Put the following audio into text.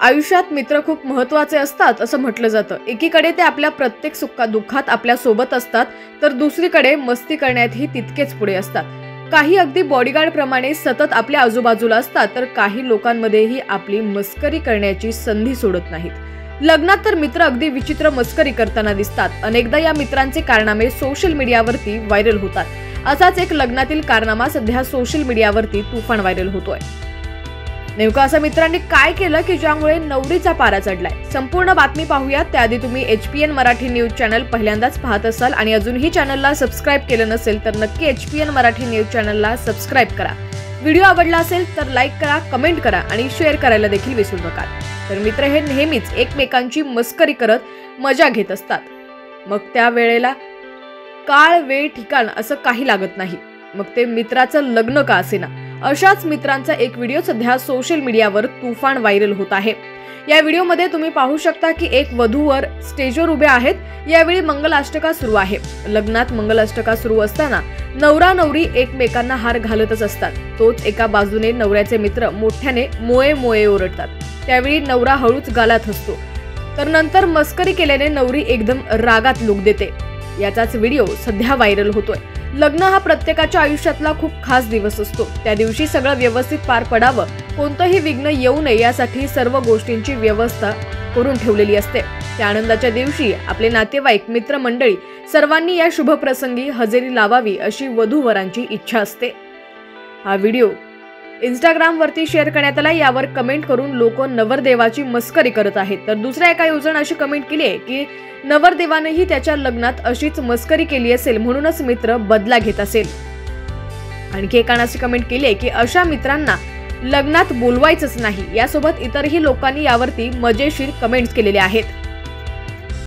आयुष्यात मित्र खूप महत्त्वाचे असतात असं म्हटलं जातं। एकीकडे ते आपल्या प्रत्येक सुख-दुःखात आपल्या सोबत असतात, तर दुसरीकडे मस्ती करण्यातही तितकेच पुढे असतात। काही अगदी बॉडीगार्ड प्रमाणे सतत आपल्या आजूबाजूला असतात, तर काही लोकांमध्येही आपली मस्करी करण्याची संधी सोडत नाहीत। लग्नात तर मित्र अगदी विचित्र मस्करी करताना दिसतात। अनेकदा या मित्रांचे कारनामे सोशल मीडियावरती व्हायरल होतात। असाच एक लग्नातील कारनामा सध्या सोशल मीडियावरती तुफान व्हायरल होतोय। नेमकं असं मित्रांनी काय केलं की ज्यामुळे नवरीचा पारा चढलाय? संपूर्ण बातमी पाहूयात। त्याआधी तुम्ही HPN मराठी न्यूज चॅनल पहिल्यांदाच पाहत असाल आणि अजूनही चॅनलला सबस्क्राइब केलं नसेल तर नक्की HPN मराठी न्यूज चॅनलला सबस्क्राइब करा। व्हिडिओ आवडला असेल तर लाईक करा, कमेंट करा आणि शेअर करायला देखील विसरू नका। तर मित्र हे नेहमीच एकमेकांची मस्करी करत मजा घेत असतात। मग त्या वेळेला काळ, वेळ, ठिकाण असं काही लागत नाही। मग ते मित्राचं लग्न का असेना, अशाच मित्रांचा एक व्हिडिओ सध्या सोशल मीडियावर तुफान व्हायरल होत आहे। या व्हिडिओमध्ये तुम्ही पाहू शकता की एक वधूवर स्टेजवर उभे आहेत। यावेळी मंगलाष्टका सुरू आहे। लग्नात मंगलाष्टका सुरू असताना नवरा नवरी एकमेकांना हार घालतच असतात। तोच एका बाजूने नवऱ्याचे मित्र मोठ्याने मोये मोये ओरडतात। त्यावेळी नवरा हळूच गालात हसतो, तर नंतर मस्करी केल्याने नवरी एकदम रागात लुक देते। याचाच व्हिडिओ सध्या व्हायरल होतोय। लग्न हा प्रत्येकाच्या आयुष्यातला खूप खास दिवस असतो। त्या दिवशी सगळं व्यवस्थित पार पडावं, कोणतंही विघ्न येऊ नये यासाठी सर्व गोष्टींची व्यवस्था करून ठेवलेली असते। त्या आनंदाच्या दिवशी आपले नातेवाईक, मित्रमंडळी सर्वांनी या शुभ प्रसंगी हजेरी लावावी अशी वधूवरांची इच्छा असते। हा व्हिडिओ Instagram वरती शेअर करण्यात आला। यावर कमेंट करून लोक नवरदेवाची मस्करी करत आहेत। तर दुसऱ्या एका युजरने अशी कमेंट केली आहे की नवरदेवानेही त्याच्या लग्नात अशीच मस्करी केली असेल, म्हणूनच मित्र बदला घेत असेल। आणखी एकाने अशी कमेंट केली आहे की अशा मित्रांना लग्नात बोलवायचंच नाही। यासोबत इतरही लोकांनी यावरती मजेशीर कमेंट्स केलेले आहेत।